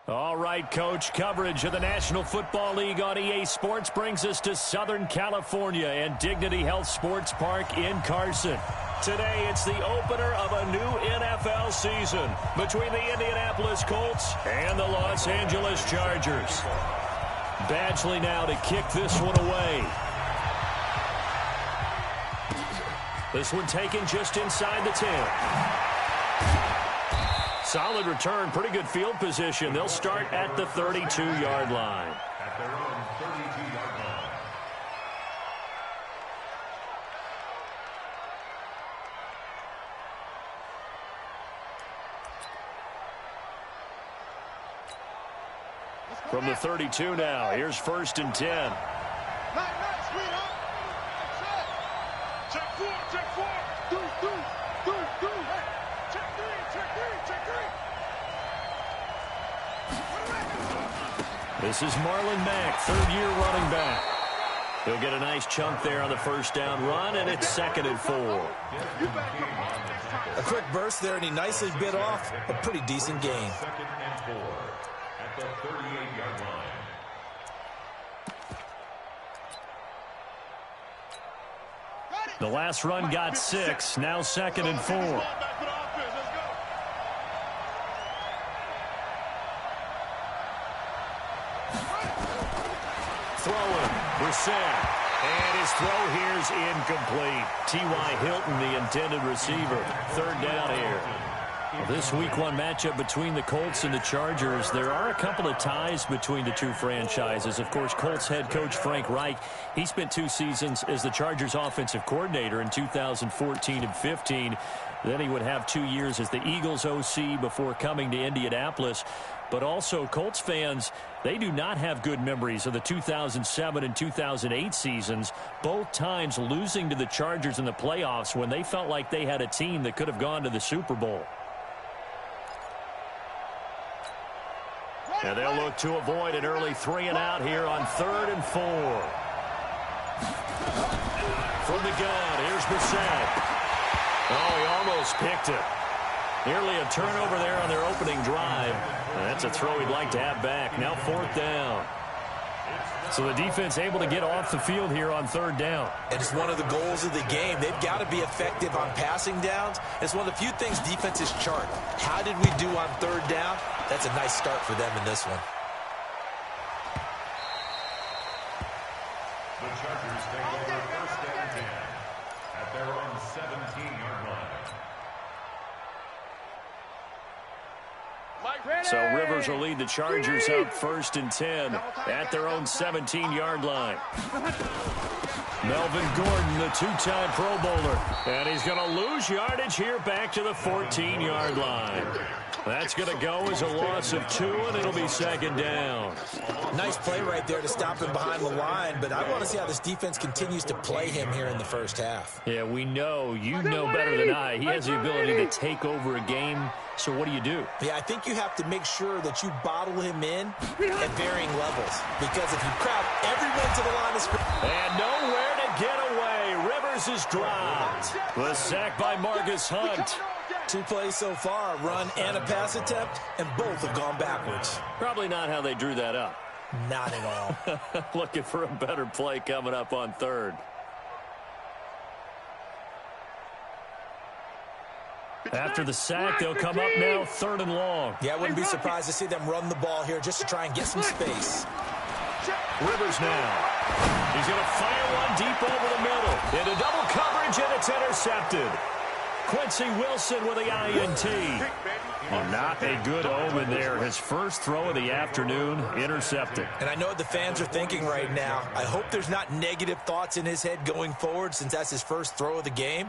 All right, Coach, coverage of the National Football League on EA Sports brings us to Southern California and Dignity Health Sports Park in Carson. Today, it's the opener of a new NFL season between the Indianapolis Colts and the Los Angeles Chargers. Badgley now to kick this one away. This one taken just inside the 10. Solid return, pretty good field position. They'll start at the 32-yard line. At their own 32-yard line. From the 32 now, here's 1st and 10. This is Marlon Mack, third-year running back. He'll get a nice chunk there on the first down run, and it's 2nd and 4. A quick burst there, and he nicely bit off a pretty decent gain. 2nd and 4 at the 38-yard line. The last run got 6, now 2nd and 4. Throwing, Brissett, and his throw here's incomplete. T.Y. Hilton, the intended receiver. 3rd down here. Well, this Week 1 matchup between the Colts and the Chargers, there are a couple of ties between the two franchises. Of course, Colts head coach Frank Reich, he spent 2 seasons as the Chargers offensive coordinator in 2014 and 15. Then he would have 2 years as the Eagles OC before coming to Indianapolis. But also, Colts fans, they do not have good memories of the 2007 and 2008 seasons, both times losing to the Chargers in the playoffs when they felt like they had a team that could have gone to the Super Bowl. And they'll look to avoid an early 3-and-out here on 3rd and 4. From the gun, here's Brissett. Oh, he almost picked it. Nearly a turnover there on their opening drive. That's a throw he'd like to have back. Now 4th down. So the defense able to get off the field here on 3rd down. And it's one of the goals of the game. They've got to be effective on passing downs. It's one of the few things defenses chart. How did we do on 3rd down? That's a nice start for them in this one. The Chargers take over 1st and 10 at their own 17-yard line. So Rivers will lead the Chargers out 1st and 10 at their own 17-yard line. Melvin Gordon, the 2-time Pro Bowler. And he's going to lose yardage here back to the 14-yard line. That's going to go as a loss of 2, and it'll be 2nd down. Nice play right there to stop him behind the line, but I want to see how this defense continues to play him here in the first half. Yeah, we know. You know better than I. He has the ability to take over a game. So what do you do? Yeah, I think you have to make sure that you bottle him in at varying levels. Because if you crowd everyone to the line of scrimmage. And nowhere to get away. Rivers is dropped. The sack by Marcus Hunt. 2 plays so far, a run and a pass attempt, and both have gone backwards. Probably not how they drew that up. Not at all. Looking for a better play coming up on 3rd. After the sack, they'll come up now 3rd and long. Yeah, I wouldn't be surprised to see them run the ball here just to try and get some space. Rivers now. He's going to fire one deep over the middle. Into double coverage, and it's intercepted. Quincy Wilson with the INT. Well, not a good omen there. His first throw of the afternoon, intercepted. And I know what the fans are thinking right now. I hope there's not negative thoughts in his head going forward since that's his first throw of the game.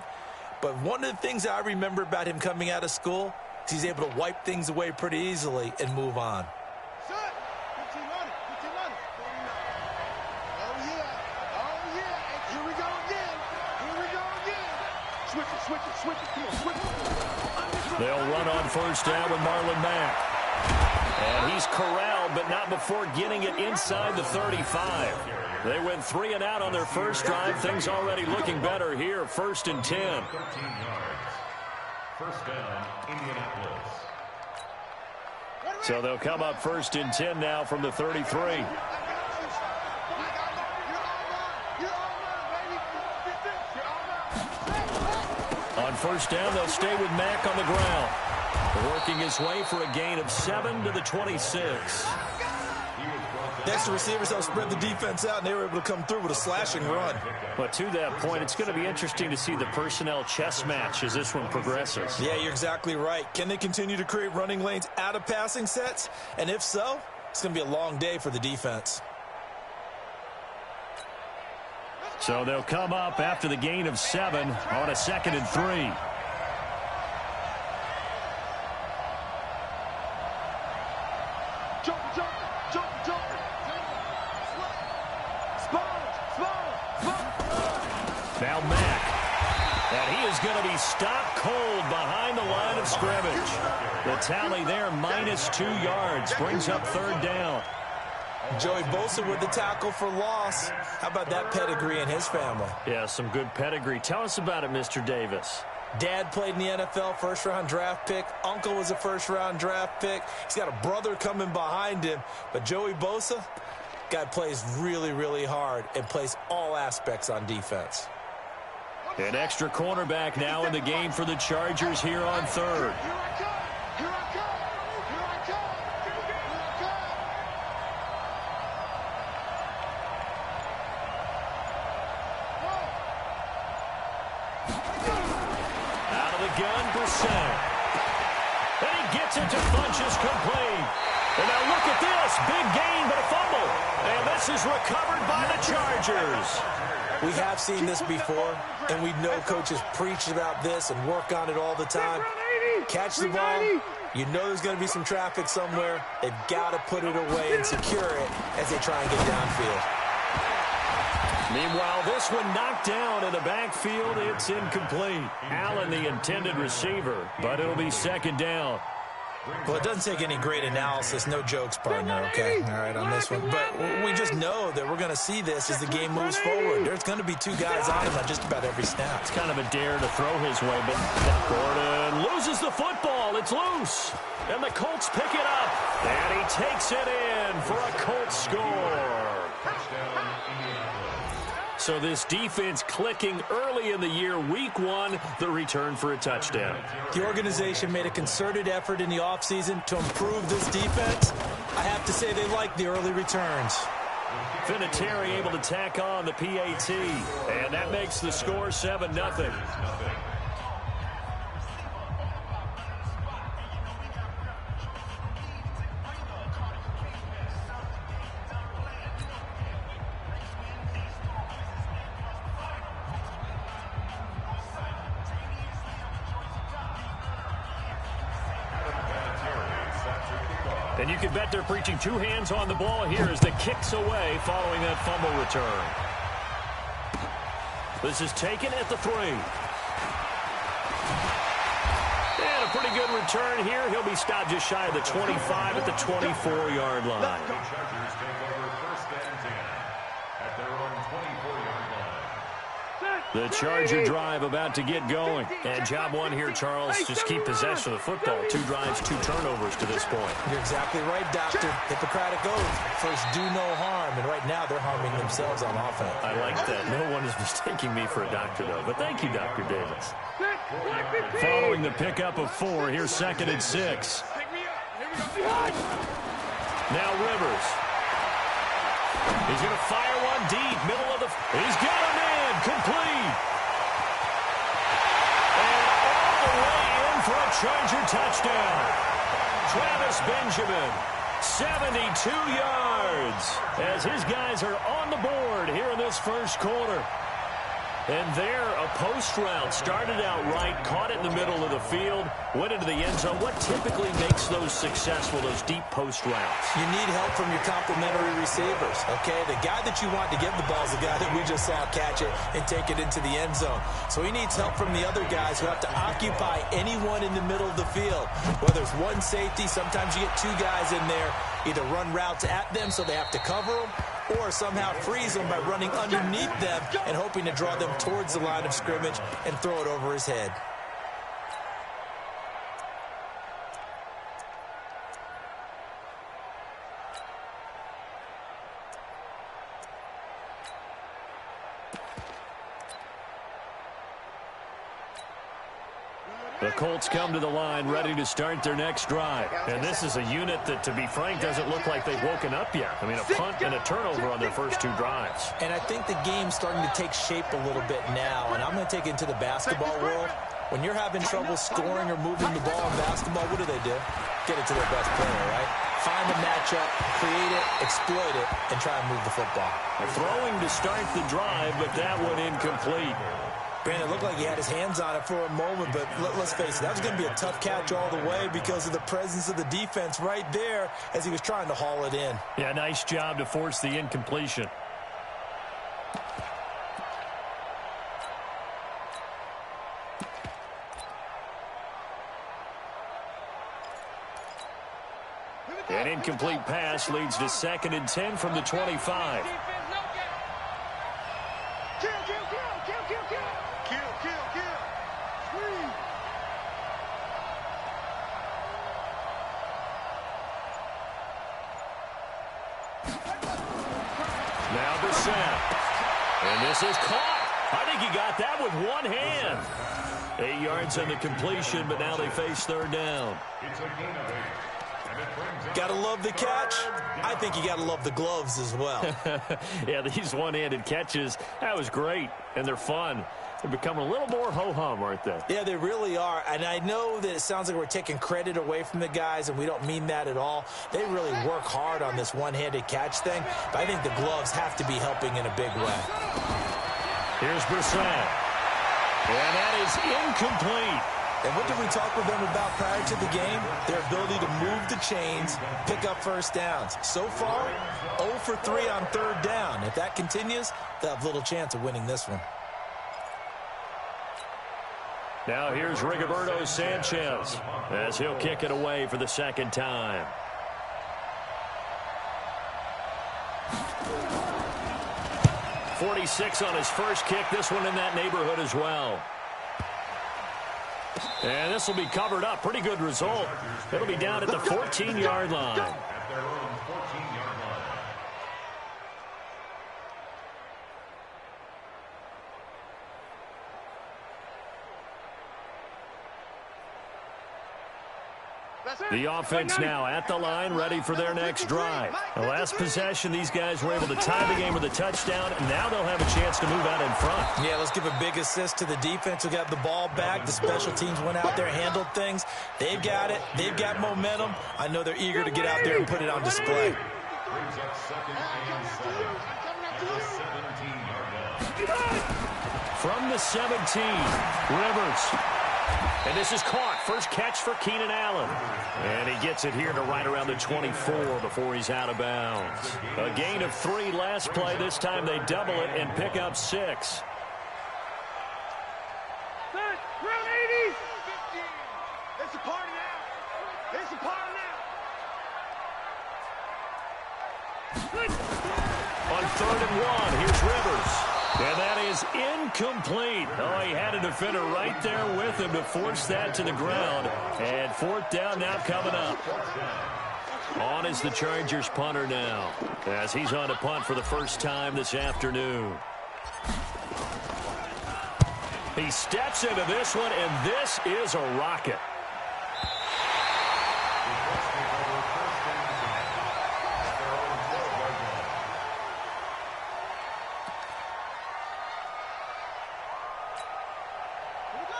But one of the things I remember about him coming out of school is he's able to wipe things away pretty easily and move on. They'll run on 1st down with Marlon Mack. And he's corralled, but not before getting it inside the 35. They went 3-and-out on their first drive. Things already looking better here. 1st and 10. 13 yards. 1st down, Indianapolis. So they'll come up 1st and 10 now from the 33. On 1st down, they'll stay with Mack on the ground. Working his way for a gain of 7 to the 26. Next, the receivers helped spread the defense out, and they were able to come through with a slashing run. But to that point, it's going to be interesting to see the personnel chess match as this one progresses. Yeah, you're exactly right. Can they continue to create running lanes out of passing sets? And if so, it's going to be a long day for the defense. So they'll come up after the gain of 7 on a 2nd and 3. Now Mack. And he is going to be stopped cold behind the line of scrimmage. The tally there, -2 yards, brings up 3rd down. Joey Bosa with the tackle for loss. How about that pedigree in his family? Yeah, some good pedigree. Tell us about it, Mr. Davis. Dad played in the NFL, first-round draft pick. Uncle was a first-round draft pick. He's got a brother coming behind him. But Joey Bosa, guy plays really, really hard and plays all aspects on defense. An extra cornerback now in the game for the Chargers here on 3rd. Out of the gun, Brissett. And he gets it to Funchess complete. And now look at this. Big gain, but a fumble. And this is recovered by the Chargers. We have seen this before, and we know coaches preach about this and work on it all the time. Catch the ball. You know there's going to be some traffic somewhere. They've got to put it away and secure it as they try and get downfield. Meanwhile, this one knocked down in the backfield. It's incomplete. Allen, the intended receiver, but it'll be 2nd down. Well, it doesn't take any great analysis. No jokes, partner, okay? All right, on this one. But we just know that we're going to see this as the game moves forward. There's going to be 2 guys on him on just about every snap. It's kind of a dare to throw his way, but Gordon loses the football. It's loose. And the Colts pick it up. And he takes it in for a Colts score. So this defense clicking early in the year. Week 1, the return for a touchdown. The organization made a concerted effort in the offseason to improve this defense. I have to say they like the early returns. Vinatieri able to tack on the PAT. And that makes the score 7-0. And you can bet they're preaching 2 hands on the ball here as the kick's away following that fumble return. This is taken at the 3. And a pretty good return here. He'll be stopped just shy of the 25 at the 24-yard line. The Chargers take over 1st and 10 at their own 24-yard line. The Charger drive about to get going. And job 1 here, Charles, just keep possession of the football. 2 drives, 2 turnovers to this point. You're exactly right, Doctor. Hippocratic oath. First, do no harm. And right now, they're harming themselves on offense. I like that. No one is mistaking me for a doctor, though. But thank you, Dr. Davis. Following the pickup of 4, here's 2nd and 6. Now Rivers. He's going to fire one deep, middle of the... He's got him in, complete. And all the way in for a Charger touchdown. Travis Benjamin, 72 yards, as his guys are on the board here in this first quarter. And there, a post route started out right, caught it in the middle of the field, went into the end zone. What typically makes those successful, those deep post routes? You need help from your complementary receivers, okay? The guy that you want to get the ball is the guy that we just saw catch it and take it into the end zone. So he needs help from the other guys who have to occupy anyone in the middle of the field. Whether it's one safety, sometimes you get 2 guys in there, either run routes at them so they have to cover them, or somehow freeze them by running underneath them and hoping to draw them towards the line of scrimmage and throw it over his head. The Colts come to the line ready to start their next drive. And this is a unit that, to be frank, doesn't look like they've woken up yet. I mean, a punt and a turnover on their first 2 drives. And I think the game's starting to take shape a little bit now. And I'm going to take it into the basketball world. When you're having trouble scoring or moving the ball in basketball, what do? Get it to their best player, right? Find the matchup, create it, exploit it, and try and move the football. Throwing to start the drive, but that one incomplete. Brandon, it looked like he had his hands on it for a moment, but let's face it, that was going to be a tough catch all the way because of the presence of the defense right there as he was trying to haul it in. Yeah, nice job to force the incompletion. An incomplete pass leads to 2nd and 10 from the 25. Now Brissett. And this is caught. I think he got that with one hand. 8 yards on the completion, but now they face 3rd down. It's a gain of 8. Gotta love the catch. I think you gotta love the gloves as well. Yeah, these one-handed catches, that was great, and they're fun. They're becoming a little more ho-hum, aren't they? Yeah, they really are. And I know that it sounds like we're taking credit away from the guys, and we don't mean that at all. They really work hard on this one-handed catch thing, but I think the gloves have to be helping in a big way. Here's Brissett. And that is incomplete. And what did we talk with them about prior to the game? Their ability to move the chains, pick up first downs. So far, 0 for 3 on 3rd down. If that continues, they'll have little chance of winning this one. Now here's Rigoberto Sanchez as he'll kick it away for the 2nd time. .46 on his first kick. This one in that neighborhood as well. And this will be covered up. Pretty good result. It'll be down at the 14-yard line. At their own 14-yard line. The offense now at the line, ready for their next drive. The last possession, these guys were able to tie the game with a touchdown, and now they'll have a chance to move out in front. Yeah, let's give a big assist to the defense who got the ball back. The special teams went out there, handled things. They've got it. They've got momentum. I know they're eager to get out there and put it on display. Brings up 2nd and 7 at the 17-yard line. From the 17, Rivers. And this is caught. First catch for Keenan Allen. And he gets it here to right around the 24 before he's out of bounds. A gain of 3 last play. This time they double it and pick up 6. Round 80. It's a party now. It's a party now. On 3rd and 1, here's Rivers. And that is incomplete. Oh, he had a defender right there with him to force that to the ground. And 4th down now coming up. On is the Chargers punter now, as he's on to punt for the first time this afternoon. He steps into this one, and this is a rocket.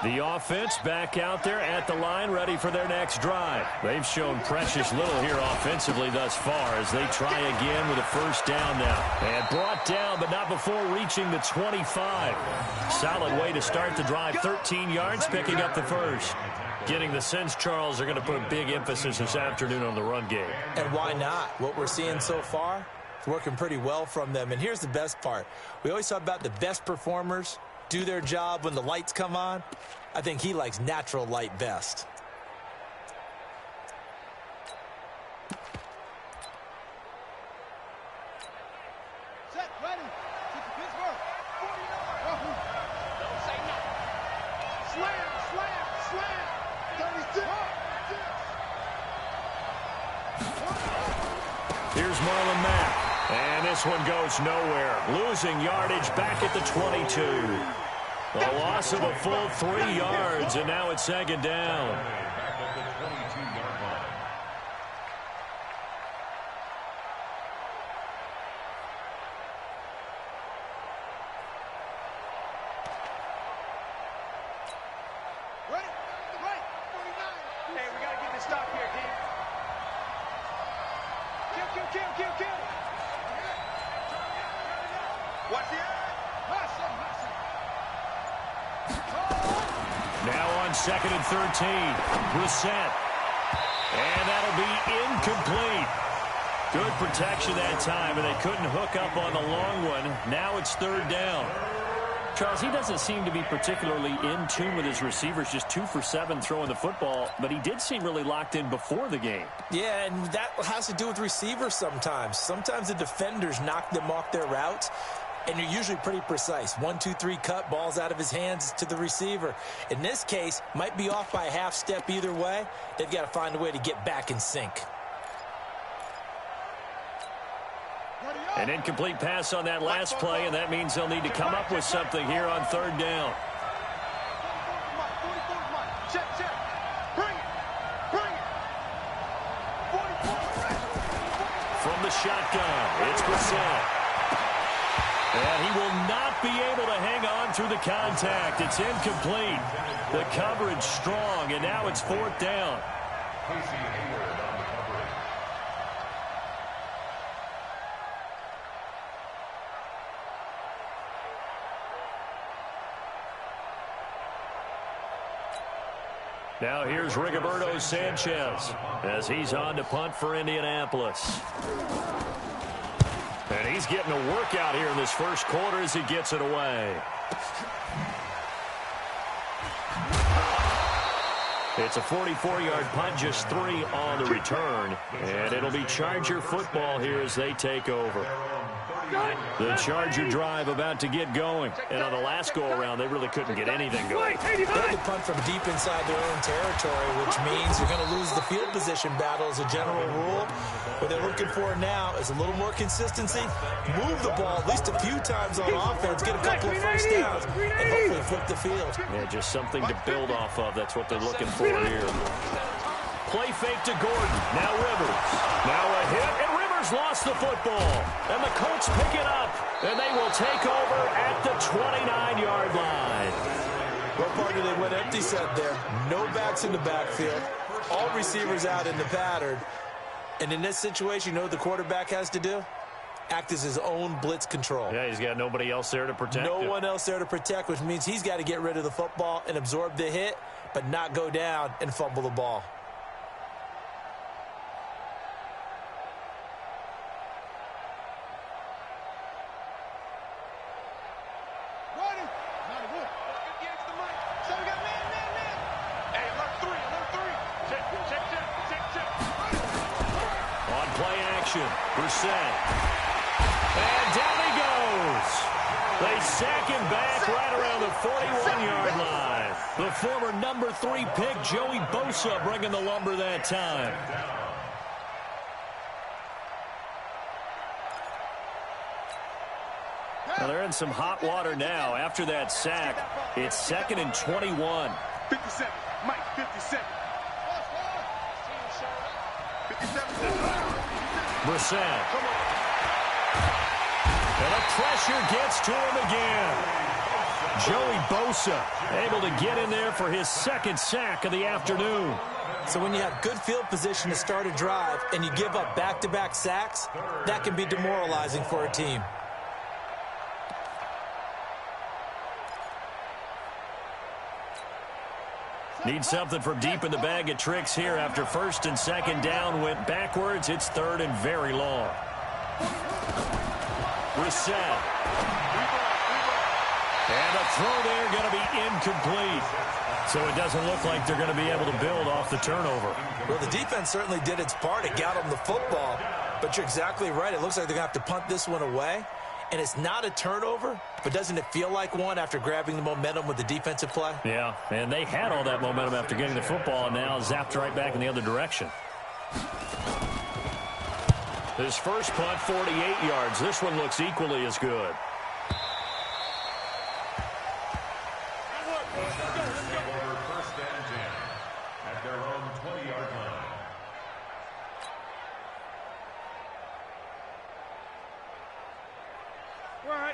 The offense back out there at the line, ready for their next drive. They've shown precious little here offensively thus far as they try again with a first down now. And brought down, but not before reaching the 25. Solid way to start the drive. 13 yards, picking up the first. Getting the sense, Charles, are going to put a big emphasis this afternoon on the run game. And why not? What we're seeing so far, it's working pretty well from them. And here's the best part. We always talk about the best performers do their job when the lights come on. I think he likes natural light best. Set, ready. Kick the Pittsburgh. 49. Don't say no. Slam, slam, slam. 36. Here's Marlon Mack. And this one goes nowhere. Losing yardage back at the 22. A loss of a full 3 yards, and now it's second down. Back at the 22-yard line. Ready? Right. 49. Hey, we got to get this stop here, D. Kill. Watch the eye. Now on 2nd and 13. Brissett. And that'll be incomplete. Good protection that time, and they couldn't hook up on the long one. Now it's 3rd down. Charles, he doesn't seem to be particularly in tune with his receivers, just 2 for 7 throwing the football, but he did seem really locked in before the game. Yeah, and that has to do with receivers sometimes. Sometimes the defenders knock them off their routes, and you're usually pretty precise. 1, 2, 3 cut, balls out of his hands to the receiver. In this case, might be off by a half step either way. They've got to find a way to get back in sync. An incomplete pass on that last play, and that means they'll need to come up with something here on 3rd down. Check. Bring it. From the shotgun, it's Brissett. And he will not be able to hang on through the contact. It's incomplete. The coverage strong, and now it's 4th down. Now here's Rigoberto Sanchez as he's on to punt for Indianapolis. And he's getting a workout here in this first quarter as he gets it away. It's a 44-yard punt, just 3 on the return. And it'll be Charger football here as they take over. The Charger drive about to get going. And on the last go-around, they really couldn't get anything going. They had to punt from deep inside their own territory, which means you're going to lose the field position battle as a general rule. What they're looking for now is a little more consistency, move the ball at least a few times on offense, get a couple of first downs, and hopefully flip the field. Yeah, just something to build off of. That's what they're looking for here. Play fake to Gordon. Now Rivers. Now a hit, and Rivers lost the football. And the Colts pick it up, and they will take over at the 29-yard line. What partner they went empty set there. No backs in the backfield. All receivers out in the pattern. And in this situation, you know what the quarterback has to do? Act as his own blitz control. Yeah, he's got nobody else there to protect No him. one else there to protect, which means he's got to get rid of the football and absorb the hit, but not go down and fumble the ball. Brissett. And down he goes. They sack him back right around the 41-yard line. The former number 3 pick, Joey Bosa, bringing the lumber that time. Well, they're in some hot water now. After that sack, it's 2nd and 21. 57. Mike, 57. 57. Brissett. And the pressure gets to him again. Joey Bosa able to get in there for his 2nd sack of the afternoon. So when you have good field position to start a drive and you give up back-to-back sacks, that can be demoralizing for a team. Need something from deep in the bag of tricks here after 1st and 2nd down went backwards. It's 3rd and very long. Brissett. And a throw there going to be incomplete. So it doesn't look like they're going to be able to build off the turnover. Well, the defense certainly did its part. It got them the football. But you're exactly right. It looks like they're going to have to punt this one away. And it's not a turnover, but doesn't it feel like one after grabbing the momentum with the defensive play? Yeah, and they had all that momentum after getting the football, and now zapped right back in the other direction. His first punt, 48 yards. This one looks equally as good.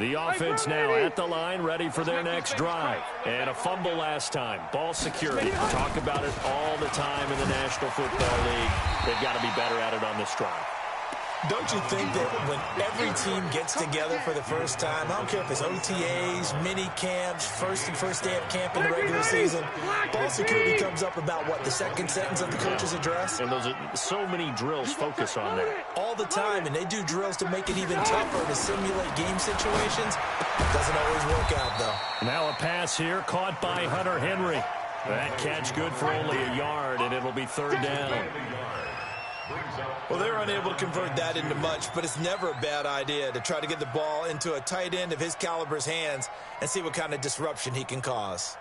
The offense now at the line, ready for their next drive. And a fumble last time. Ball security. Talk about it all the time in the National Football League. They've got to be better at it on this drive. Don't you think that when every team gets together for the first time, I don't care if it's OTAs, mini camps, first day of camp in the regular season, ball security comes up about, what, the second sentence of the coach's address? And those are so many drills focus on that. All the time, and they do drills to make it even tougher to simulate game situations. Doesn't always work out, though. Now a pass here caught by Hunter Henry. That catch good for only a yard, and it'll be third down. Well, they were unable to convert that into much, but it's never a bad idea to try to get the ball into a tight end of his caliber's hands and see what kind of disruption he can cause.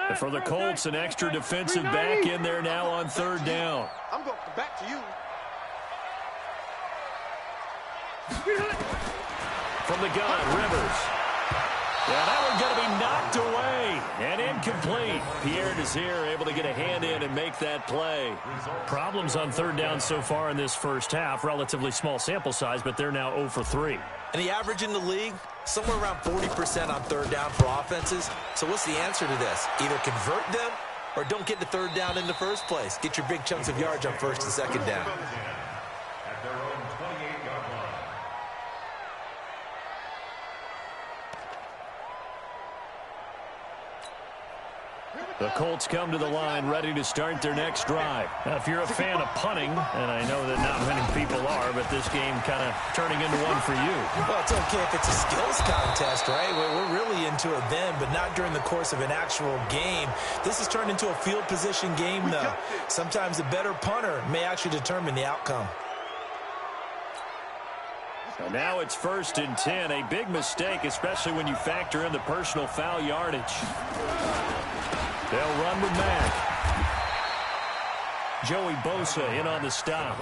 And for the Colts, an extra defensive back in there now on third down. I'm going back to you. From the gun, Rivers. Yeah, that one's going to be knocked away and incomplete. Pierre Desir able to get a hand in and make that play. Problems on third down so far in this first half. Relatively small sample size, but they're now 0 for 3. And the average in the league, somewhere around 40% on third down for offenses. So what's the answer to this? Either convert them or don't get the third down in the first place. Get your big chunks of yards on first and second down. At their own 28-yard line. The Colts come to the line ready to start their next drive. Now, if you're a fan of punting, and I know that not many people are, but this game kind of turning into one for you. Well, it's okay if it's a skills contest, right? We're really into it then, but not during the course of an actual game. This has turned into a field position game, though. Sometimes the better punter may actually determine the outcome. And now it's 1st and 10. A big mistake, especially when you factor in the personal foul yardage. They'll run with Mack. Joey Bosa in on the stop.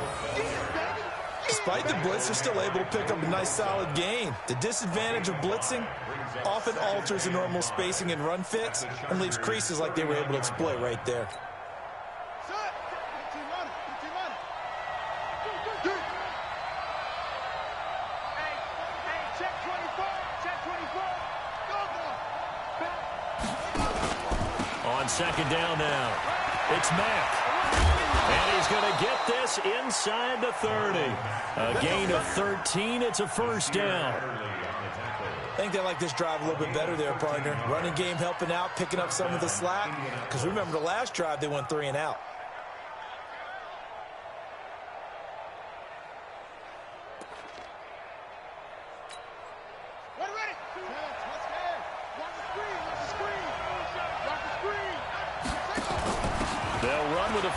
Despite the blitz, they're still able to pick up a nice, solid gain. The disadvantage of blitzing often alters the normal spacing and run fits and leaves creases like they were able to exploit right there. Second down now. It's Mack. And he's going to get this inside the 30. A gain of 13. It's a first down. I think they like this drive a little bit better there, partner. Running game helping out, picking up some of the slack. Because remember, the last drive, they went 3 and out.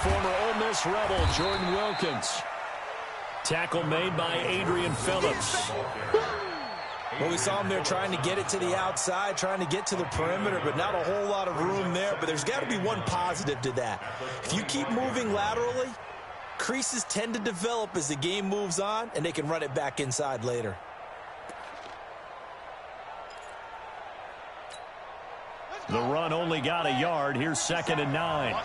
Former Ole Miss Rebel, Jordan Wilkins. Tackle made by Adrian Phillips. Well, we saw him there trying to get it to the outside, trying to get to the perimeter, but not a whole lot of room there. But there's got to be one positive to that. If you keep moving laterally, creases tend to develop as the game moves on, and they can run it back inside later. The run only got a yard. Here's 2nd and 9.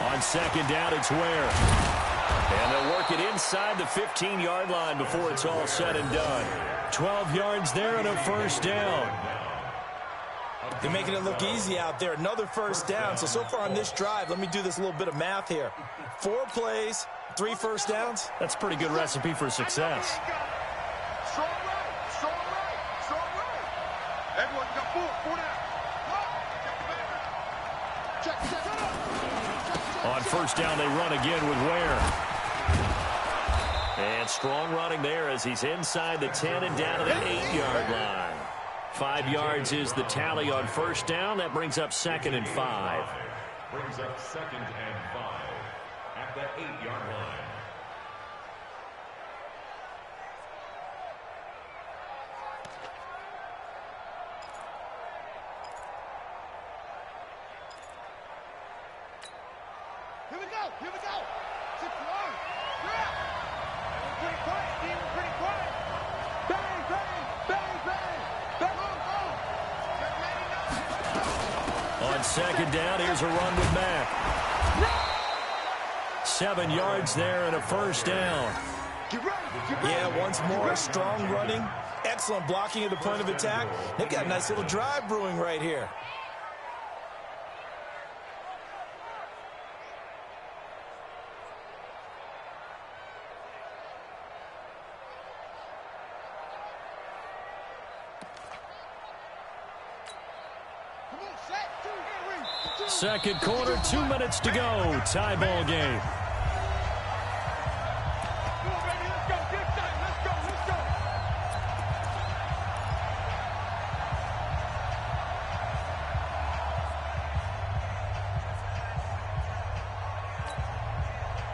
On second down, it's Ware. And they'll work it inside the 15-yard line before it's all said and done. 12 yards there and a first down. They're making it look easy out there. Another first down. So far on this drive, let me do this little bit of math here. 4 plays, 3 first downs. That's a pretty good recipe for success. On first down, they run again with Ware. And strong running there as he's inside the 10 and down to the 8-yard line. 5 yards is the tally on first down. That brings up 2nd and 5. Brings up 2nd and 5 at the 8-yard line. Here we go. Sit down. Grab. Pretty quiet, Steve. Pretty quiet. Bang, bang, bang, bang. Bang, On On second down, here's a run with Mack. 7 yards there and a first down. Yeah, once more, strong running, excellent blocking at the point of attack. They've got a nice little drive brewing right here. Second quarter, 2 minutes to go. Tie ball game.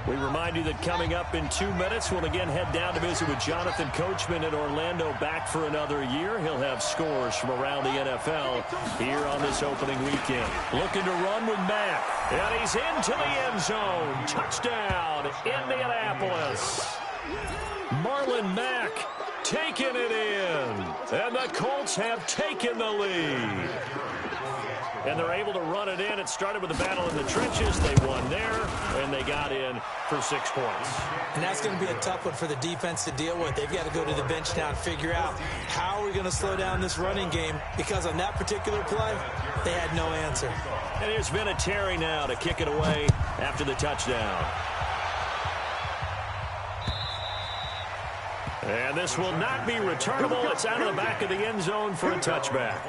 We remind you that coming up in 2 minutes, we'll again head down to visit with Jonathan Coachman in Orlando, back for another year. He'll have scores from around the NFL here on this opening weekend. Looking to run with Mack. And he's into the end zone. Touchdown, Indianapolis. Marlon Mack taking it in. And the Colts have taken the lead. And they're able to run it in. It started with a battle in the trenches. They won there, and they got in for 6 points. And that's going to be a tough one for the defense to deal with. They've got to go to the bench now and figure out how are we going to slow down this running game, because on that particular play, they had no answer. And here's Vinatieri now to kick it away after the touchdown. And this will not be returnable. It's out of the back of the end zone for a touchback.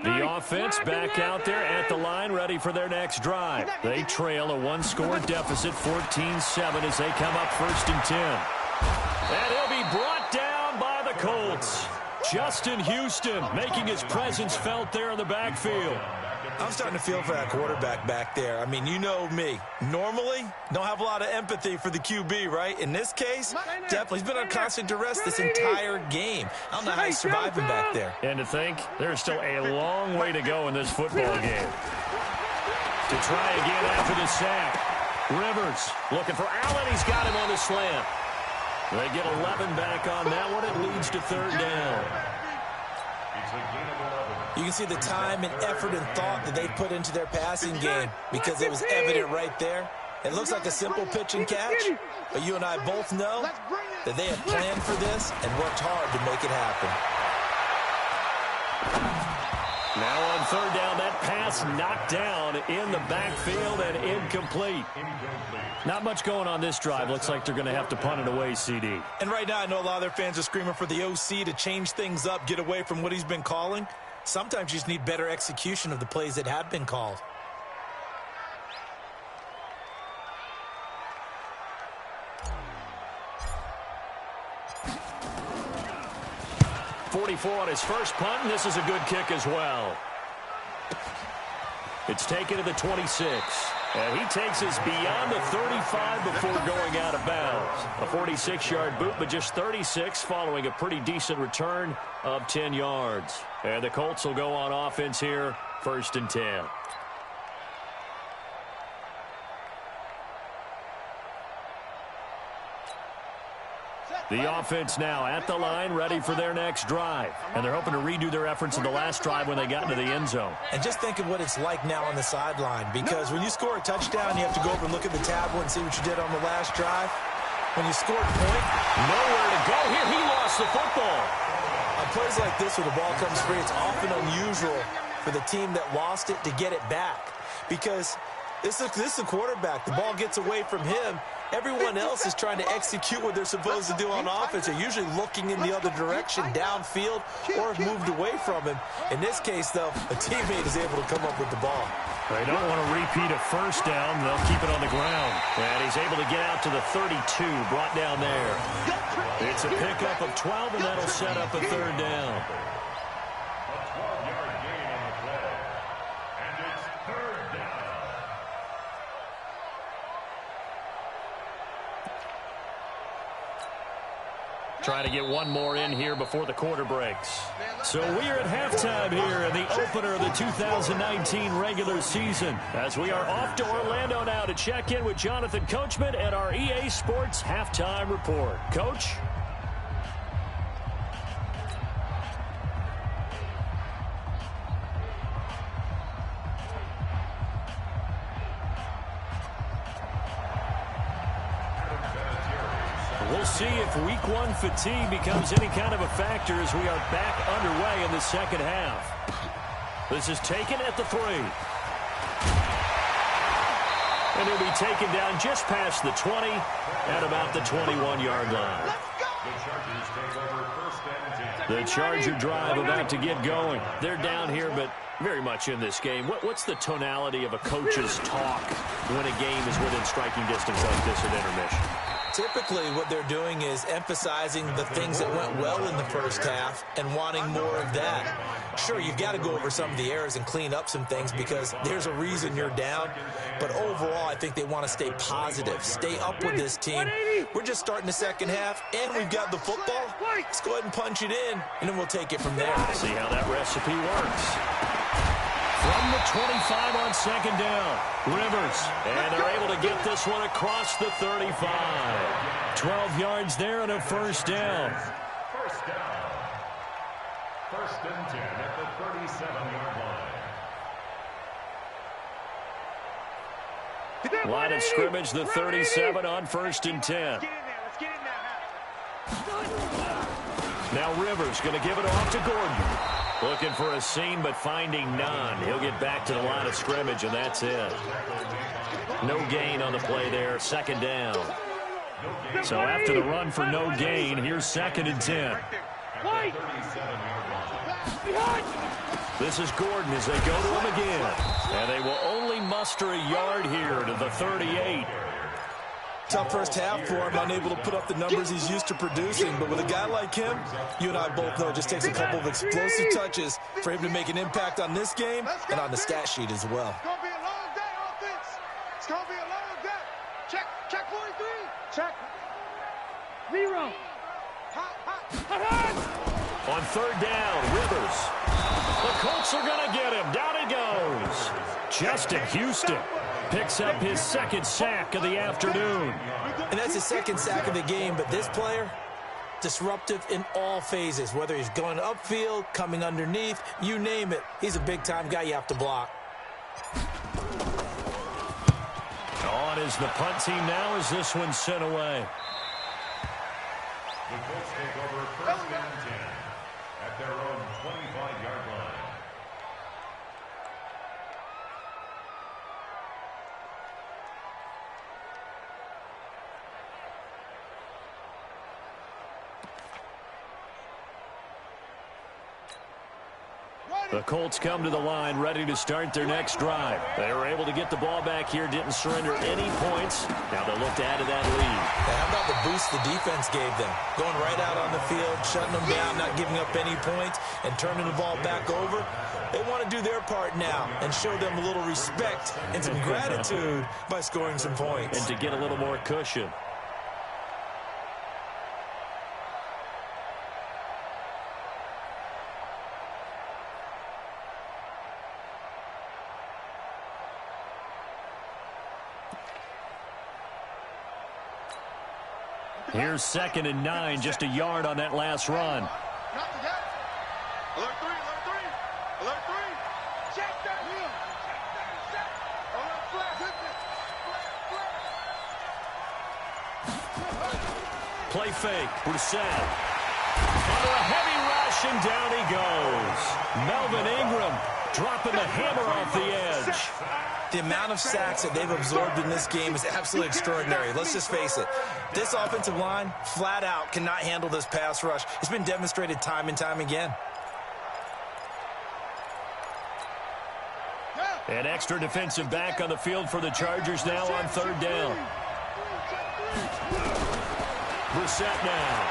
The offense back out there at the line, ready for their next drive. They trail a 1-score deficit, 14-7, as they come up 1st and 10. And he'll be brought down by the Colts. Justin Houston making his presence felt there in the backfield. I'm starting to feel for that quarterback back there. I mean, you know me. Normally, don't have a lot of empathy for the QB, right? In this case, definitely. He's been on constant duress this entire game. I don't know how he's surviving back there. And to think, there's still a long way to go in this football game. To try again after the sack. Rivers looking for Allen. He's got him on the slant. They get 11 back on that one. It leads to 3rd down. You can see the time and effort and thought that they put into their passing game, because it was evident right there. It looks like a simple pitch and catch, but you and I both know that they have planned for this and worked hard to make it happen. Now on 3rd down, that pass knocked down in the backfield and incomplete. Not much going on this drive. Looks like they're going to have to punt it away, CD. And right now, I know a lot of their fans are screaming for the OC to change things up, get away from what he's been calling. Sometimes you just need better execution of the plays that have been called. .44 on his first punt, and this is a good kick as well. It's taken to the 26. And he takes us beyond the 35 before going out of bounds. A 46-yard boot, but just 36 following a pretty decent return of 10 yards. And the Colts will go on offense here, 1st and 10. The offense now at the line, ready for their next drive. And they're hoping to redo their efforts in the last drive when they got into the end zone. And just think of what it's like now on the sideline, because when you score a touchdown, you have to go over and look at the tablet and see what you did on the last drive. When you scored a point, nowhere to go here. He lost the football. On plays like this where the ball comes free, it's often unusual for the team that lost it to get it back, because this is a quarterback. The ball gets away from him. Everyone else is trying to execute what they're supposed to do on offense. They're usually looking in the other direction, downfield, or have moved away from him. In this case, though, a teammate is able to come up with the ball. They don't want to repeat a first down. They'll keep it on the ground. And he's able to get out to the 32, brought down there. It's a pickup of 12, and that'll set up a 3rd down. A 12-yard gain on the play. And it's 3rd down. Trying to get one more in here before the quarter breaks. So we are at halftime here in the opener of the 2019 regular season, as we are off to Orlando now to check in with Jonathan Coachman and our EA Sports halftime report. Coach? see if week one fatigue becomes any kind of a factor as we are back underway in the second half. This is taken at the 3. And he'll be taken down just past the 20 at about the 21-yard line. The Charger drive about to get going. They're down here, but very much in this game. What's the tonality of a coach's talk when a game is within striking distance like this at intermission? Typically, what they're doing is emphasizing the things that went well in the first half and wanting more of that. Sure, you've got to go over some of the errors and clean up some things because there's a reason you're down. But overall, I think they want to stay positive, stay up with this team. We're just starting the second half, and we've got the football. Let's go ahead and punch it in, and then we'll take it from there. See how that recipe works. From the 25 on second down, Rivers. And they're able to get this one across the 35. 12 yards there and a first down. First down. First and 10 at the 37-yard line. Line of scrimmage, the 37 on first and 10. Now Rivers going to give it off to Gordon. Looking for a seam, but finding none. He'll get back to the line of scrimmage, and that's it. No gain on the play there, second down. So after the run for no gain, here's second and 10. This is Gordon as they go to him again. And they will only muster a yard here to the 38. Tough first half for him, unable to put up the numbers he's used to producing. But with a guy like him, you and I both know it just takes a couple of explosive touches for him to make an impact on this game and on the stat sheet as well. It's going to be a long day, offense. It's going to be a long day. Check 43. Check. 0. On third down, Rivers. The Colts are going to get him. Down he goes. Justin Houston picks up his second sack of the afternoon. And that's his second sack of the game, but this player, disruptive in all phases, whether he's going upfield, coming underneath, you name it. He's a big-time guy you have to block. On is the punt team now as this one's sent away. The Colts take over first and 10 at their own 25-yard line. The Colts come to the line ready to start their next drive. They were able to get the ball back here, didn't surrender any points. Now they'll look to add to that lead. How about the boost the defense gave them? Going right out on the field, shutting them down, not giving up any points, and turning the ball back over. They want to do their part now and show them a little respect and some gratitude by scoring some points. And to get a little more cushion. Here's second and 9, just a yard on that last run. Not together. Alert 3, alert 3. Alert 3. Check that heel. Check. Alert flat. Play fake. Brissett. Under a heavy rush, and down he goes. Melvin Ingram dropping the hammer off the edge. The amount of sacks that they've absorbed in this game is absolutely extraordinary. Let's just face it. This offensive line, flat out, cannot handle this pass rush. It's been demonstrated time and time again. An extra defensive back on the field for the Chargers now on third down. Brissett now.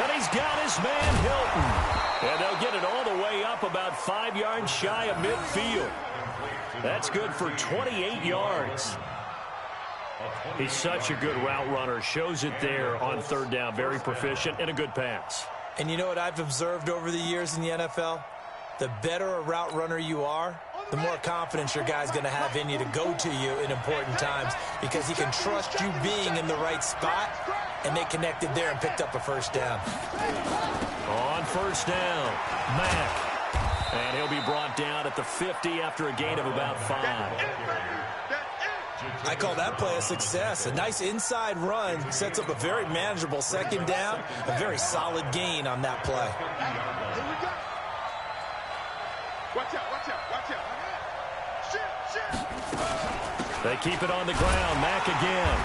And he's got his man Hilton. And they'll get it all the way up about 5 yards shy of midfield. That's good for 28 yards. He's such a good route runner. Shows it there on third down. Very proficient and a good pass. And you know what I've observed over the years in the NFL? The better a route runner you are, the more confidence your guy's going to have in you to go to you in important times because he can trust you being in the right spot, and they connected there and picked up a first down. On first down, Mack. And he'll be brought down at the 50 after a gain of about 5. I call that play a success. A nice inside run sets up a very manageable second down, a very solid gain on that play. Here we go. Watch out, watch out, watch out. Shit. They keep it on the ground. Mack again.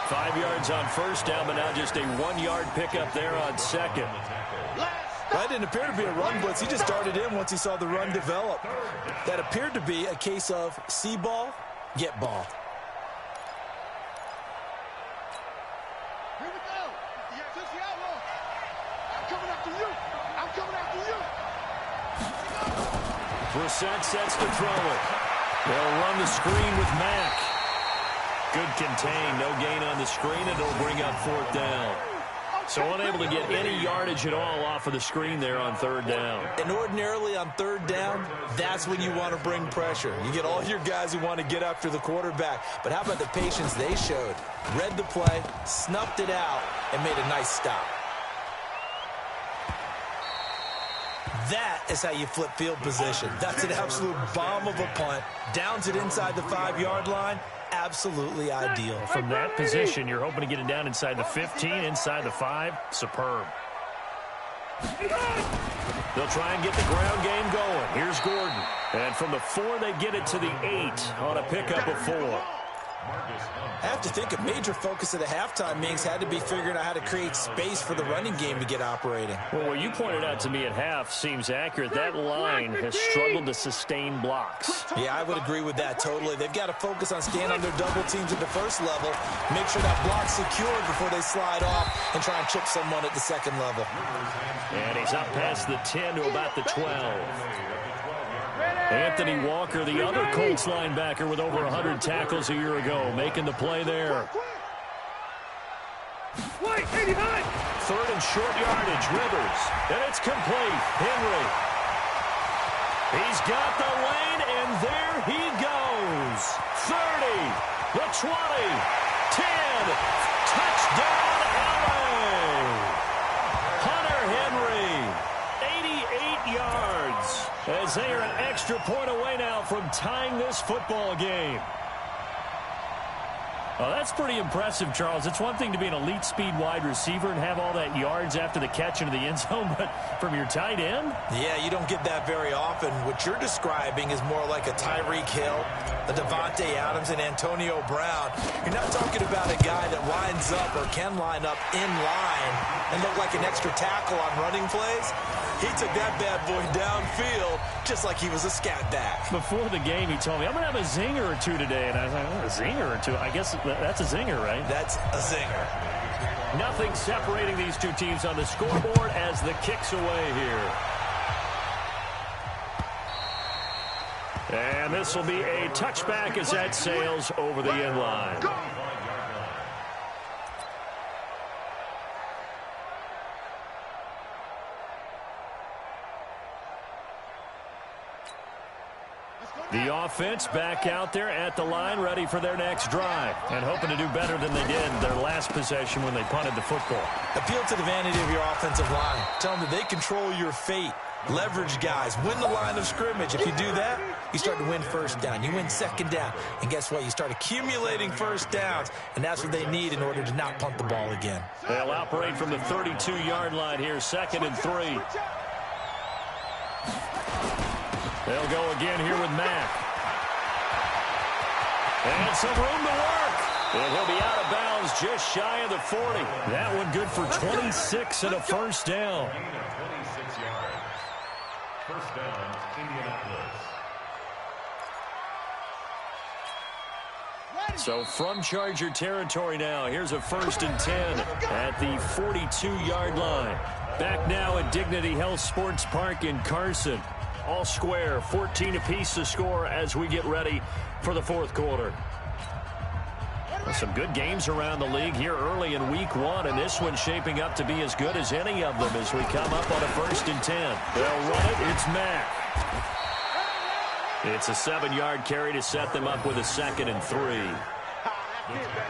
5 yards on first down, but now just a 1-yard pickup there on second. That didn't appear to be a run blitz. He just darted in once he saw the run develop. That appeared to be a case of see ball, get ball. Here we go. This is the outlaw. I'm coming after you. I'm coming after you. Brissett sets to throw it. They'll run the screen with Mack. Good contain. No gain on the screen, and it'll bring up fourth down. So unable to get any yardage at all off of the screen there on third down. And ordinarily on third down, that's when you want to bring pressure. You get all your guys who want to get after the quarterback. But how about the patience they showed? Read the play, snuffed it out, and made a nice stop. That is how you flip field position. That's an absolute bomb of a punt. Downs it inside the 5-yard line. Absolutely ideal. From that position, you're hoping to get it down inside the 15, inside the 5. Superb. They'll try and get the ground game going. Here's Gordon. And from the 4, they get it to the 8 on a pickup of 4. I have to think a major focus of the halftime meetings had to be figuring out how to create space for the running game to get operating. Well, what you pointed out to me at half seems accurate. That line has struggled to sustain blocks. Yeah, I would agree with that totally. They've got to focus on staying on their double teams at the first level, make sure that block's secure before they slide off and try and chip someone at the second level. And he's up past the 10 to about the 12. Anthony Walker, the other Colts linebacker with over 100 tackles a year ago, making the play there. Wait, 89. Third and short yardage, Rivers. And it's complete. Henry. He's got the lane, and there he goes. 30, the 20, 10, touchdown LA. Hunter Henry, 88 yards. As they are an extra point away now from tying this football game. Oh, that's pretty impressive, Charles. It's one thing to be an elite speed wide receiver and have all that yards after the catch into the end zone, but from your tight end? Yeah, you don't get that very often. What you're describing is more like a Tyreek Hill, a Devontae Adams, and Antonio Brown. You're not talking about a guy that lines up or can line up in line and look like an extra tackle on running plays. He took that bad boy downfield just like he was a scat back. Before the game, he told me, I'm going to have a zinger or two today. And I was like, oh, a zinger or two? I guess that's a zinger, right? That's a zinger. Nothing separating these two teams on the scoreboard as the kick's away here. And this will be a touchback as that sails over the end line. The offense back out there at the line, ready for their next drive, and hoping to do better than they did their last possession when they punted the football. Appeal to the vanity of your offensive line. Tell them that they control your fate. Leverage guys. Win the line of scrimmage. If you do that, you start to win first down. You win second down. And guess what? You start accumulating first downs, and that's what they need in order to not punt the ball again. They'll operate from the 32-yard line here, 2nd and 3. They'll go again here with Mack. And some room to work. And he'll be out of bounds just shy of the 40. That one good for 26 and a first down. 26 yards. First down, Indianapolis. So from Charger territory now, here's a 1st and 10 at the 42-yard line. Back now at Dignity Health Sports Park in Carson. All square, 14 apiece to score as we get ready for the fourth quarter. Some good games around the league here early in week 1, and this one's shaping up to be as good as any of them as we come up on a 1st and 10. They'll run it. It's Mack. It's a 7-yard carry to set them up with a 2nd and 3.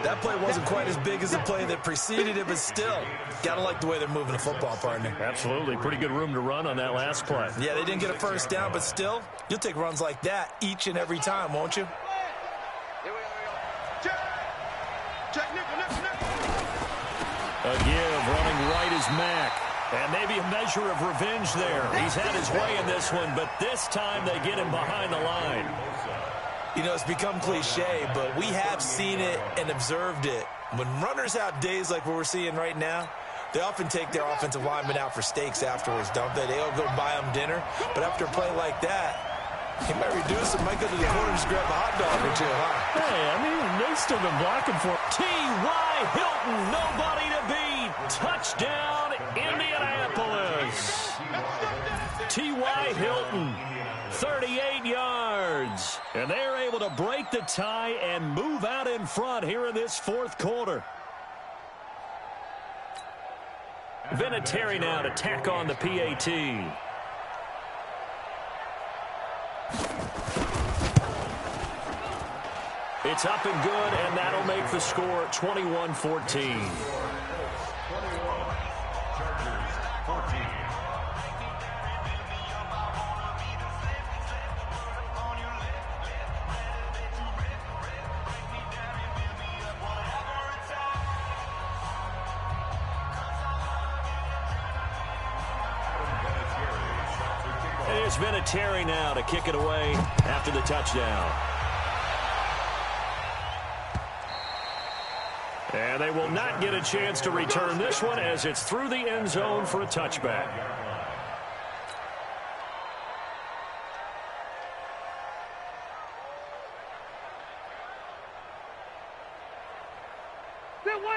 That play wasn't quite as big as the play that preceded it, but still, got to like the way they're moving the football, partner. Absolutely. Pretty good room to run on that last play. Yeah, they didn't get a first down, but still, you'll take runs like that each and every time, won't you? A give, running right is Mack. And maybe a measure of revenge there. He's had his way in this one, but this time they get him behind the line. You know, it's become cliche, but we have seen it and observed it. When runners have days like what we're seeing right now, they often take their offensive linemen out for steaks afterwards, don't they? They'll go buy them dinner. But after a play like that, he might reduce it, might go to the corner and just grab a hot dog or two, huh? Hey, I mean, they've still been blocking for T.Y. Hilton, nobody to beat. Touchdown, Indianapolis. T.Y. Hilton, 38 yards. And they're able to break the tie and move out in front here in this fourth quarter. Vinatieri now to tack on the PAT. It's up and good, and that'll make the score 21-14. It's Vinatieri now to kick it away after the touchdown. And they will not get a chance to return this one as it's through the end zone for a touchback.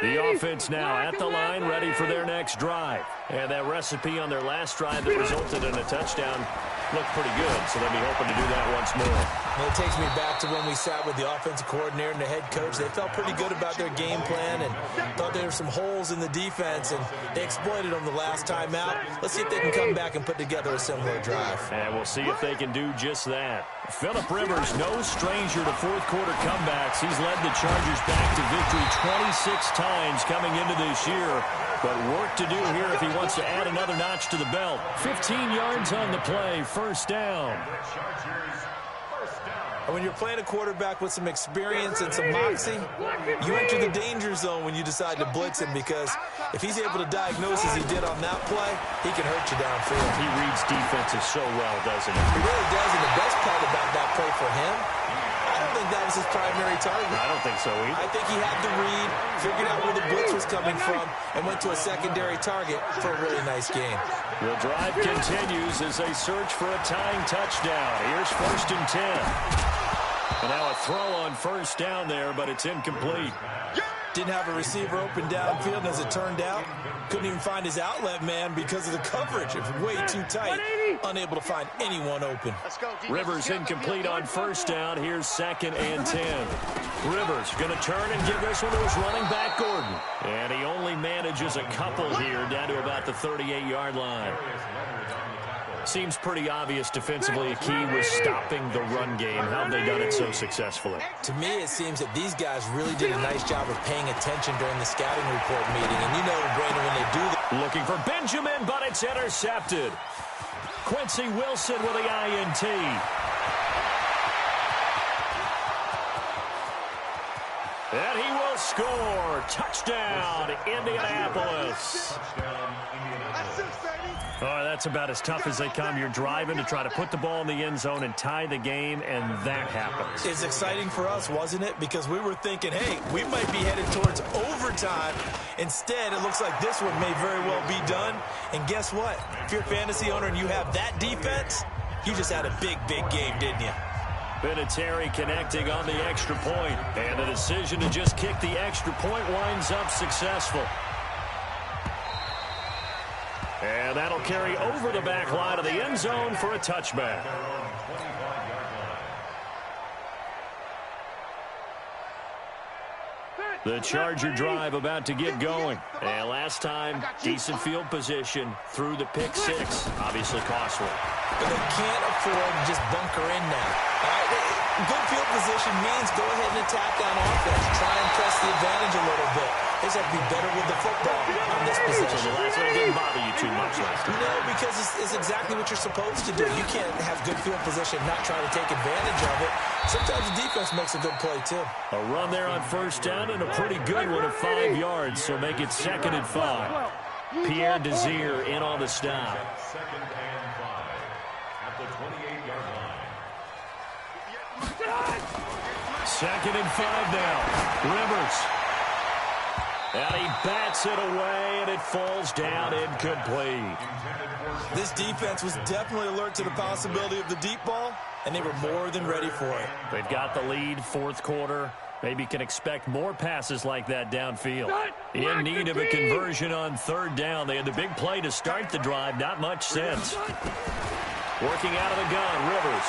The offense now at the line, ready for their next drive. And that recipe on their last drive that resulted in a touchdown looked pretty good, so they'll be hoping to do that once more. Well, it takes me back to when we sat with the offensive coordinator and the head coach. They felt pretty good about their game plan and thought there were some holes in the defense, and they exploited them the last time out. Let's see if they can come back and put together a similar drive. And we'll see if they can do just that. Phillip Rivers, no stranger to fourth-quarter comebacks. He's led the Chargers back to victory 26 times coming into this year. But work to do here if he wants to add another notch to the belt. 15 yards on the play, first down. And when you're playing a quarterback with some experience and some moxie, you enter the danger zone when you decide to blitz him, because if he's able to diagnose as he did on that play, he can hurt you downfield. He reads defenses so well, doesn't he? He really does, and the best part about that play for him, I don't think that was his primary target. I don't think so either. I think he had the read, figured out where the blitz was coming from, and went to a secondary target for a really nice game. The drive continues as they search for a tying touchdown. Here's 1st and 10. And now a throw on first down there, but it's incomplete. Didn't have a receiver open downfield, and as it turned out, couldn't even find his outlet man because of the coverage. It was way too tight, unable to find anyone open. Rivers incomplete on first down. Here's 2nd and 10. Rivers going to turn and give this one to his running back, Gordon. And he only manages a couple here down to about the 38-yard line. Seems pretty obvious defensively. A key was stopping the run game. How have they done it so successfully? To me, it seems that these guys really did a nice job of paying attention during the scouting report meeting. And you know, Brandon, when they do that. Looking for Benjamin, but it's intercepted. Quincy Wilson with the INT. And he will score. Touchdown, Indianapolis. Oh, that's about as tough as they come. You're driving to try to put the ball in the end zone and tie the game, and that happens. It's exciting for us, wasn't it? Because we were thinking, hey, we might be headed towards overtime. Instead, it looks like this one may very well be done. And guess what? If you're a fantasy owner and you have that defense, you just had a big, big game, didn't you? Vinatieri connecting on the extra point. And the decision to just kick the extra point winds up successful. And that'll carry over the back line of the end zone for a touchback. The Charger drive about to get going. And last time, decent field position through the pick six. Obviously costly. But they can't afford to just bunker in now. All right? Good field position means go ahead and attack on offense. Try and press the advantage a little bit. They just have to be better with the football on this possession. So the last one didn't bother you too much last time. No, because it's exactly what you're supposed to do. You can't have good field position, not try to take advantage of it. Sometimes the defense makes a good play, too. A run there on first down and a pretty good one of 5 yards, so make it 2nd and 5. Pierre Desir in on the stop. 2nd and 5 at the 28-yard line. 2nd and 5 now. Rivers. And he bats it away, and it falls down incomplete. This defense was definitely alert to the possibility of the deep ball, and they were more than ready for it. They've got the lead, 4th quarter. Maybe can expect more passes like that downfield. In need of a conversion on 3rd down. They had the big play to start the drive. Not much sense. Working out of the gun, Rivers.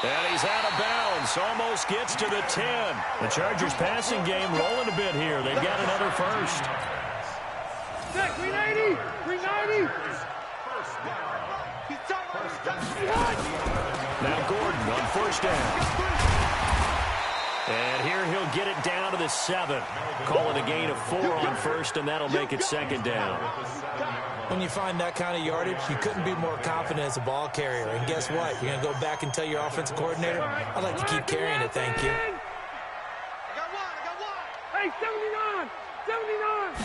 And he's out of bounds. Almost gets to the 10. The Chargers passing game rolling a bit here. They've got another first. 390! 390! Now Gordon on 1st down. And here he'll get it down to the 7. Call it a gain of 4 on 1st, and that'll make it 2nd down. When you find that kind of yardage, you couldn't be more confident as a ball carrier. And guess what? You're going to go back and tell your offensive coordinator, I'd like to keep carrying it, thank you. I got one. Hey, 79! 79!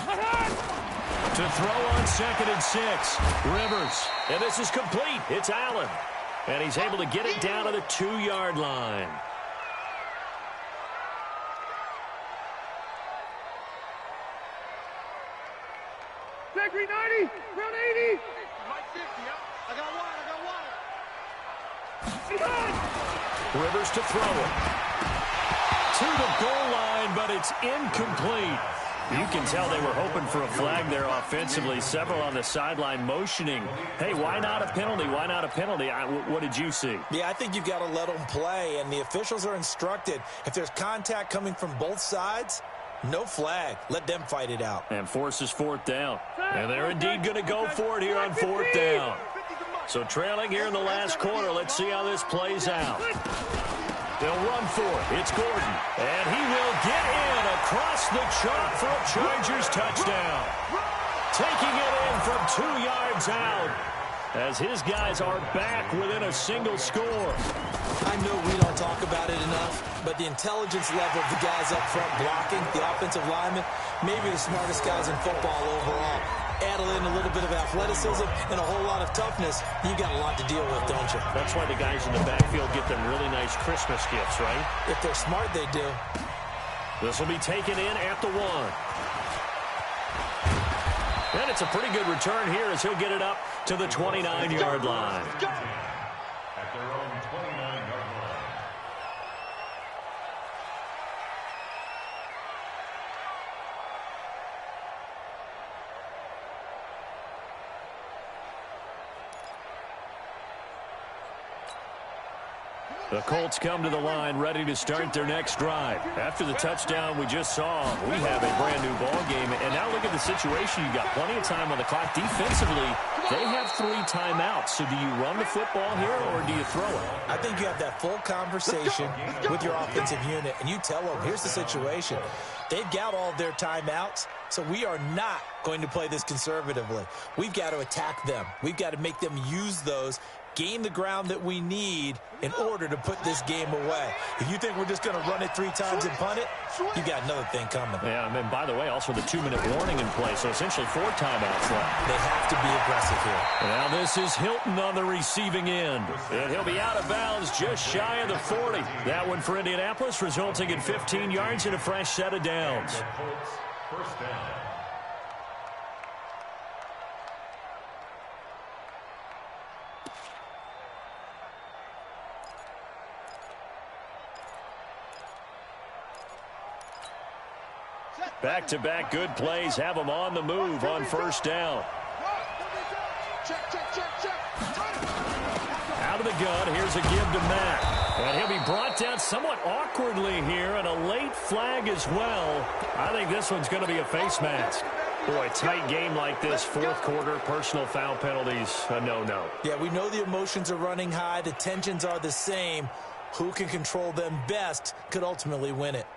To throw on 2nd and 6. Rivers. And this is complete. It's Allen. And he's able to get it down to the 2-yard line. Take 390! Round 80! Right 50, I got one. Rivers to throw it. To the goal line, but it's incomplete. You can tell they were hoping for a flag there offensively. Several on the sideline motioning. Hey, why not a penalty? Why not a penalty? What did you see? Yeah, I think you've got to let them play, and the officials are instructed. If there's contact coming from both sides, no flag. Let them fight it out. And forces 4th down. And they're indeed going to go for it here on 4th down. So trailing here in the last quarter. Let's see how this plays out. They'll run for it. It's Gordon. And he will get in across the chalk for a Chargers touchdown. Taking it in from 2 yards out as his guys are back within a single score. I know we don't talk about it enough, but the intelligence level of the guys up front blocking, the offensive linemen, maybe the smartest guys in football overall. Add in a little bit of athleticism and a whole lot of toughness, you got a lot to deal with, don't you? That's why the guys in the backfield get them really nice Christmas gifts, right? If they're smart, they do. This will be taken in at the 1. And it's a pretty good return here as he'll get it up to the 29-yard line. At their own 29-yard line. The Colts come to the line ready to start their next drive. After the touchdown we just saw, we have a brand new ball game. And now look at the situation. You got plenty of time on the clock. Defensively, they have 3 timeouts. So do you run the football here or do you throw it? I think you have that full conversation with your offensive unit, and you tell them, here's the situation. They've got all their timeouts, so we are not going to play this conservatively. We've got to attack them. We've got to make them use those, gain the ground that we need in order to put this game away. If you think we're just going to run it 3 times and punt it, you got another thing coming. Yeah, and then, by the way, also the 2-minute warning in play, so essentially 4 timeouts left. They have to be aggressive here. Now this is Hilton on the receiving end, and he'll be out of bounds just shy of the 40. That one for Indianapolis, resulting in 15 yards and a fresh set of downs. First down. Back-to-back good plays have them on the move on first down. Out of the gun, here's a give to Matt. And he'll be brought down somewhat awkwardly here, and a late flag as well. I think this one's going to be a face mask. Boy, tight game like this, 4th quarter, personal foul penalties, a no-no. Yeah, we know the emotions are running high. The tensions are the same. Who can control them best could ultimately win it.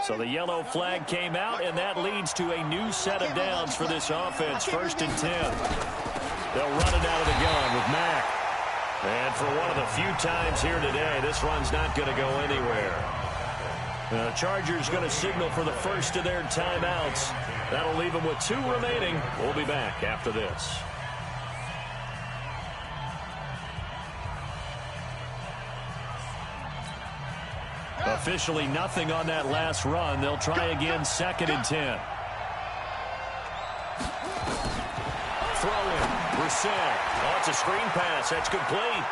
So the yellow flag came out, and that leads to a new set of downs for this offense. 1st and 10. They'll run it out of the gun with Mack. And for one of the few times here today, this run's not going to go anywhere. The Chargers going to signal for the first of their timeouts. That'll leave them with 2 remaining. We'll be back after this. Officially nothing on that last run. They'll try again 2nd and 10. Throw-in. Brissett. Oh, it's a screen pass. That's complete.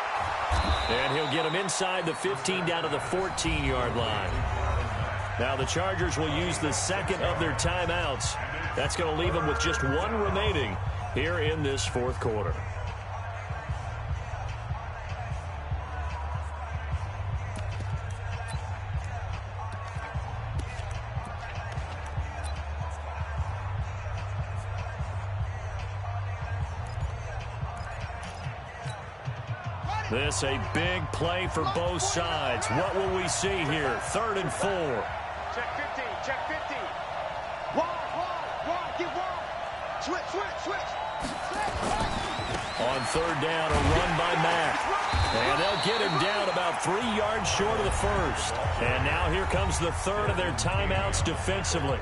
And he'll get him inside the 15 down to the 14-yard line. Now the Chargers will use the 2nd of their timeouts. That's going to leave them with just 1 remaining here in this 4th quarter. This a big play for both sides. What will we see here? 3rd and 4. Check 50, check 50. Wide, get wide. Switch. On 3rd down, a run by Mack. And they'll get him down about 3 yards short of the 1st. And now here comes the 3rd of their timeouts defensively.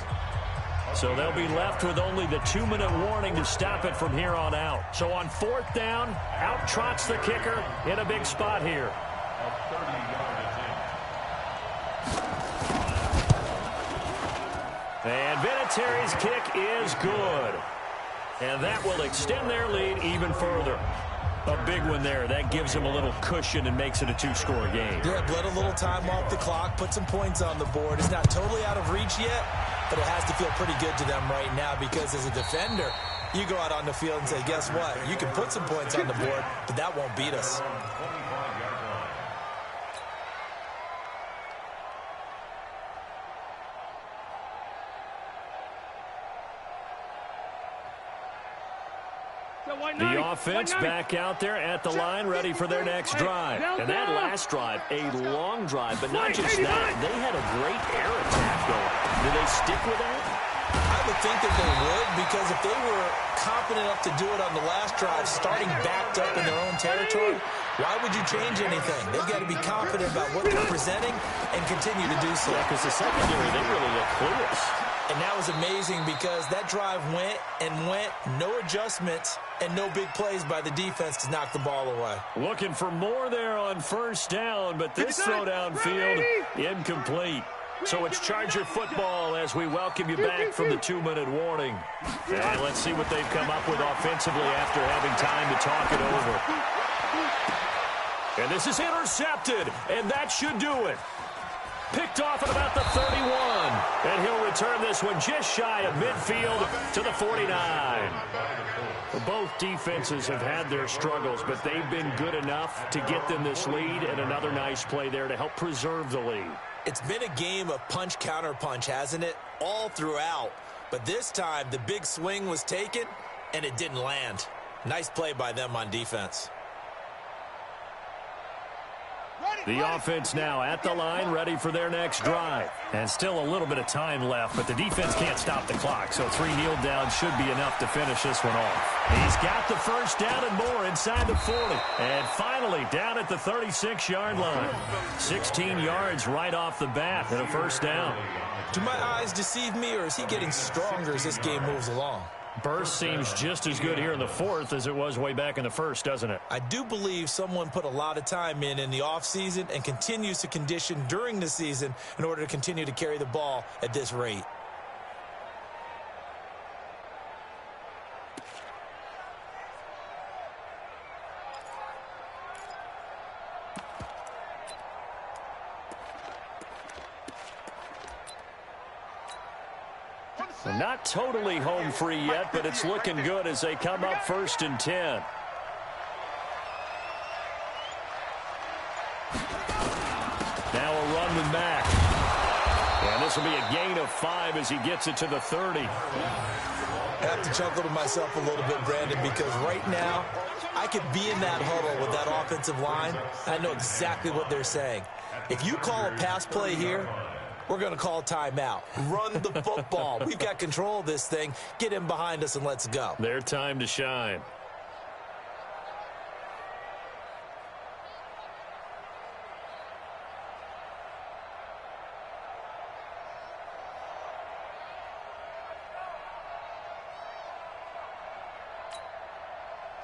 So they'll be left with only the 2-minute warning to stop it from here on out. So on 4th down, out trots the kicker in a big spot here. And Vinatieri's kick is good. And that will extend their lead even further. A big one there. That gives them a little cushion and makes it a 2-score game. Yeah, let a little time off the clock, put some points on the board. It's not totally out of reach yet, but it has to feel pretty good to them right now because as a defender, you go out on the field and say, guess what? You can put some points on the board, but that won't beat us. The offense back out there at the line, ready for their next drive. And that last drive, a long drive, but not just that. They had a great air attack going. Do they stick with that? I would think that they would, because if they were confident enough to do it on the last drive, starting backed up in their own territory, why would you change anything? They've got to be confident about what they're presenting and continue to do so. Because the secondary, they really look clueless. And that was amazing because that drive went, no adjustments, and no big plays by the defense to knock the ball away. Looking for more there on 1st down, but this throw downfield incomplete. So it's Charger football as we welcome you back from the 2-minute warning. And let's see what they've come up with offensively after having time to talk it over. And this is intercepted, and that should do it. Picked off at about the 31. And he'll return this one just shy of midfield to the 49. Both defenses have had their struggles, but they've been good enough to get them this lead, and another nice play there to help preserve the lead. It's been a game of punch-counter-punch, hasn't it? All throughout. But this time, the big swing was taken, and it didn't land. Nice play by them on defense. The offense now at the line, ready for their next drive. And still a little bit of time left, but the defense can't stop the clock, so 3 kneel downs should be enough to finish this one off. He's got the 1st down and more inside the 40. And finally down at the 36-yard line. 16 yards right off the bat and a 1st down. Do my eyes deceive me, or is he getting stronger as this game moves along? Burst seems just as good here in the 4th as it was way back in the 1st, doesn't it? I do believe someone put a lot of time in the offseason and continues to condition during the season in order to continue to carry the ball at this rate. Not totally home free yet, but it's looking good as they come up 1st and 10. Now a run with Mack. And this will be a gain of 5 as he gets it to the 30. I have to chuckle to myself a little bit, Brandon, because right now I could be in that huddle with that offensive line. I know exactly what they're saying. If you call a pass play here, we're going to call timeout. Run the football. We've got control of this thing. Get him behind us and let's go. Their time to shine.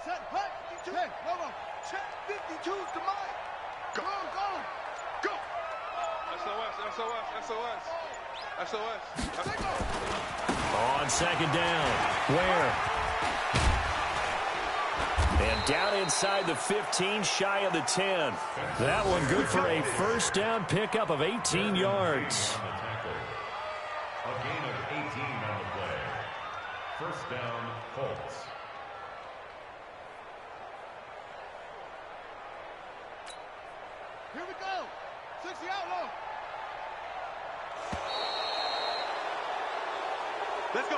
Set, hut, 52. Hey, no. Check 52's the mic. Go. SOS. On second down. Where? And down inside the 15, shy of the 10. That one good for a first down pickup of 18 yards. A gain of 18 on the play. First down, Colts. Here we go. 60 out low. Let's go.